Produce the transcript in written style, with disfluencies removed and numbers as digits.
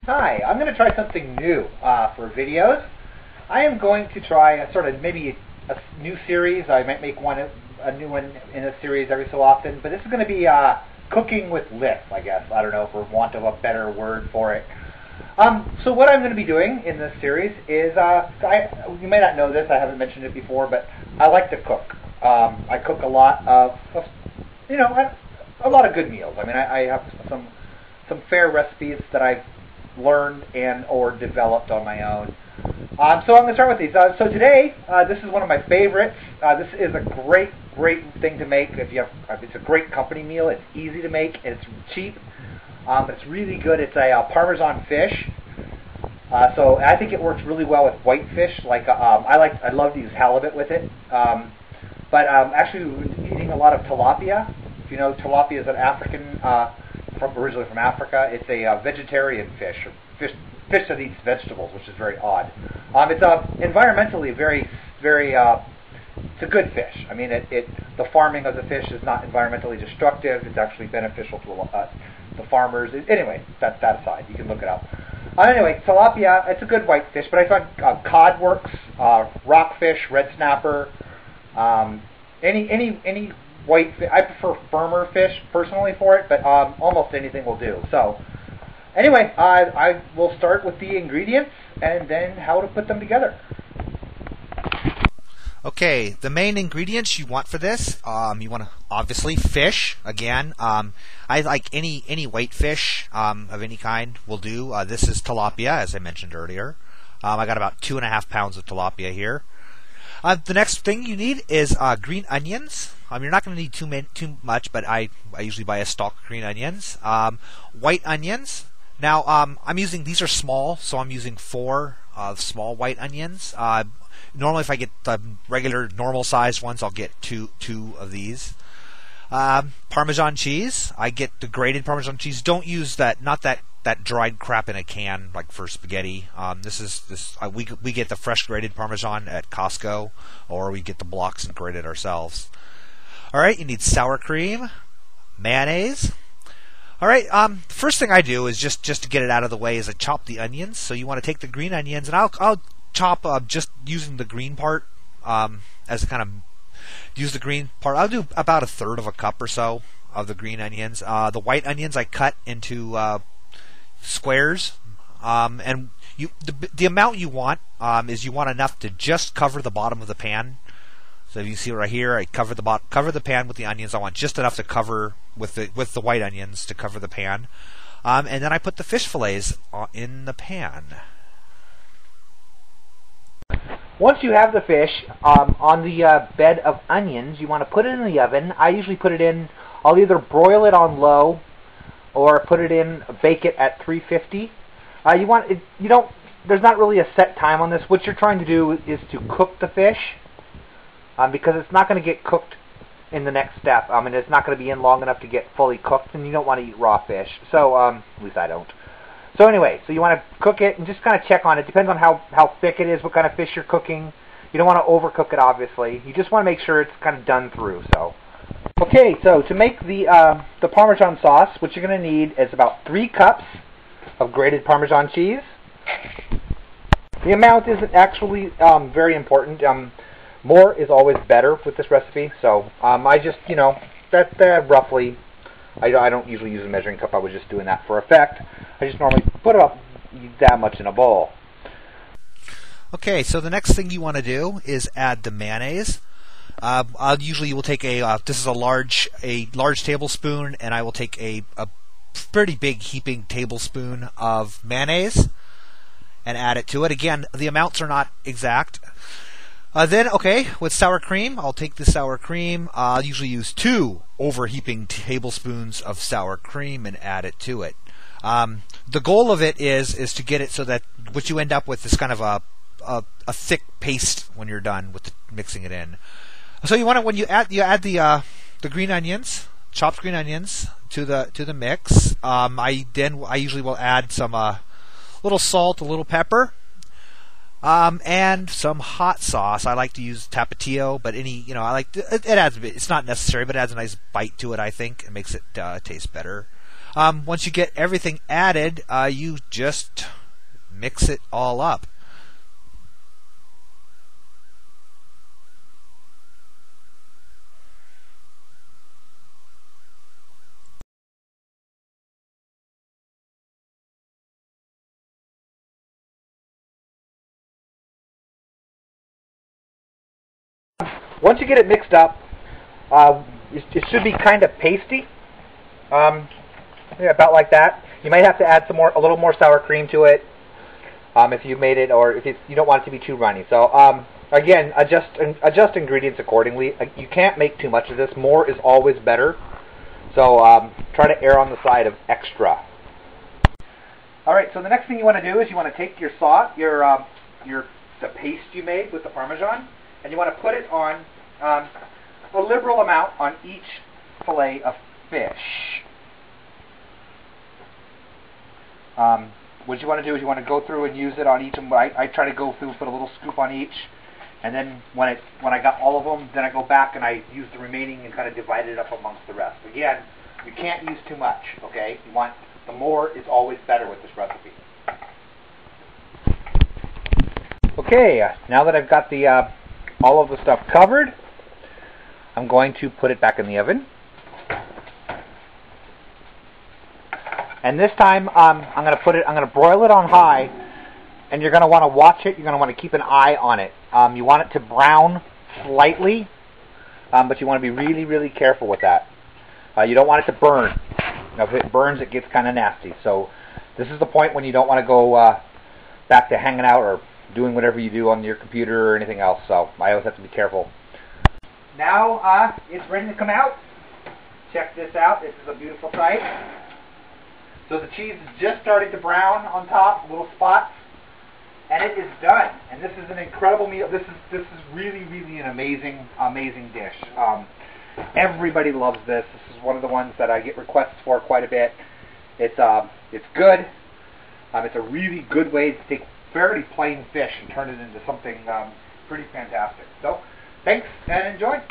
Hi, I'm going to try something new for videos. I am going to try a sort of maybe a new series. I might make a new one in a series every so often, but this is going to be cooking with lith, I guess. I don't know, for want of a better word for it. So what I'm going to be doing in this series is, you may not know this, I haven't mentioned it before, but I like to cook. I cook a lot of, a lot of good meals. I mean, I have some fair recipes that I've learned and or developed on my own. So I'm going to start with these. So today, this is one of my favorites. This is a great thing to make. It's a great company meal. It's easy to make. It's cheap. It's really good. It's a Parmesan fish. So I think it works really well with whitefish. I love to use halibut with it. But actually, eating a lot of tilapia. If you know, tilapia is an African, originally from Africa. It's a vegetarian fish that eats vegetables, which is very odd. It's environmentally very it's a good fish. I mean, the farming of the fish is not environmentally destructive. It's actually beneficial to the farmers. Anyway, that aside, you can look it up. Anyway, tilapia, it's a good white fish, but I find cod works, rockfish, red snapper, any white fish. I prefer firmer fish personally for it, but almost anything will do. So anyway, I will start with the ingredients and then how to put them together. Okay, the main ingredients you want for this, you want to obviously fish. Again, I like any white fish of any kind will do. This is tilapia, as I mentioned earlier. I got about 2.5 pounds of tilapia here. The next thing you need is green onions. You're not going to need too much, but I usually buy a stalk of green onions. White onions. Now these are small, so I'm using 4 small white onions. Normally, if I get the regular normal sized ones, I'll get two of these. Parmesan cheese. I get the grated Parmesan cheese. Don't use not that dried crap in a can like for spaghetti. We get the fresh grated Parmesan at Costco, or we get the blocks and grate it ourselves. All right, you need sour cream, mayonnaise. All right, first thing I do is just to get it out of the way is I chop the onions. So you want to take the green onions, and I'll chop just using the green part as a kind of use the green part. I'll do about 1/3 of a cup or so of the green onions. The white onions I cut into squares, and the amount you want is you want enough to just cover the bottom of the pan. So if you see right here, I cover the pan with the onions. I want just enough to cover with the white onions to cover the pan, and then I put the fish fillets in the pan. Once you have the fish on the bed of onions, you want to put it in the oven. I usually put it in. I'll either broil it on low or bake it at 350. There's not really a set time on this. What you're trying to do is to cook the fish, because it's not going to get cooked in the next step. It's not going to be in long enough to get fully cooked, and you don't want to eat raw fish. So, at least I don't. So anyway, so you want to cook it and just kind of check on it. Depends on how thick it is, what kind of fish you're cooking. You don't want to overcook it, obviously. You just want to make sure it's kind of done through. So, okay, so to make the Parmesan sauce, what you're going to need is about 3 cups of grated Parmesan cheese. The amount isn't actually very important. More is always better with this recipe. So I just, that's roughly. I don't usually use a measuring cup. I was just doing that for effect. I just normally put about that much in a bowl. Okay, so the next thing you want to do is add the mayonnaise. You will take this is a large tablespoon, and I will take a pretty big heaping tablespoon of mayonnaise and add it to it. Again, the amounts are not exact. Then, with sour cream, I'll take the sour cream. I'll usually use 2 overheaping tablespoons of sour cream and add it to it. The goal of it is to get it so that what you end up with is kind of a thick paste when you're done with mixing it in. So you want to, when you add the green onions, chopped green onions to the mix. I usually will add some little salt, a little pepper. And some hot sauce. I like to use Tapatio, but it adds a bit. It's not necessary, but it adds a nice bite to it. I think it makes it taste better. Once you get everything added, you just mix it all up. Once you get it mixed up, it should be kind of pasty. Yeah, about like that. You might have to add a little more sour cream to it if you made it, or if you don't want it to be too runny. So again, adjust ingredients accordingly. You can't make too much of this. More is always better. So try to err on the side of extra. All right. So the next thing you want to do is you want to take your sauce, the paste you made with the Parmesan, and you want to put it on a liberal amount on each fillet of fish. What you want to do is you want to go through and use it on each of them. I try to go through, put a little scoop on each, and then when I got all of them, then I go back and I use the remaining and kind of divide it up amongst the rest. Again, you can't use too much. Okay, the more is always better with this recipe. Okay, now that I've got all of the stuff covered, I'm going to put it back in the oven. And this time, I'm going to broil it on high, and you're going to want to watch it. You're going to want to keep an eye on it. You want it to brown slightly, but you want to be really, really careful with that. You don't want it to burn. Now, if it burns, it gets kind of nasty. So this is the point when you don't want to go back to hanging out or doing whatever you do on your computer or anything else. So I always have to be careful. Now it's ready to come out. Check this out. This is a beautiful sight. So the cheese is just starting to brown on top, little spots, and it is done. And this is an incredible meal. This is really, really an amazing dish. Everybody loves this. This is one of the ones that I get requests for quite a bit. It's good. It's a really good way to take fairly plain fish and turn it into something pretty fantastic. So, thanks and enjoy.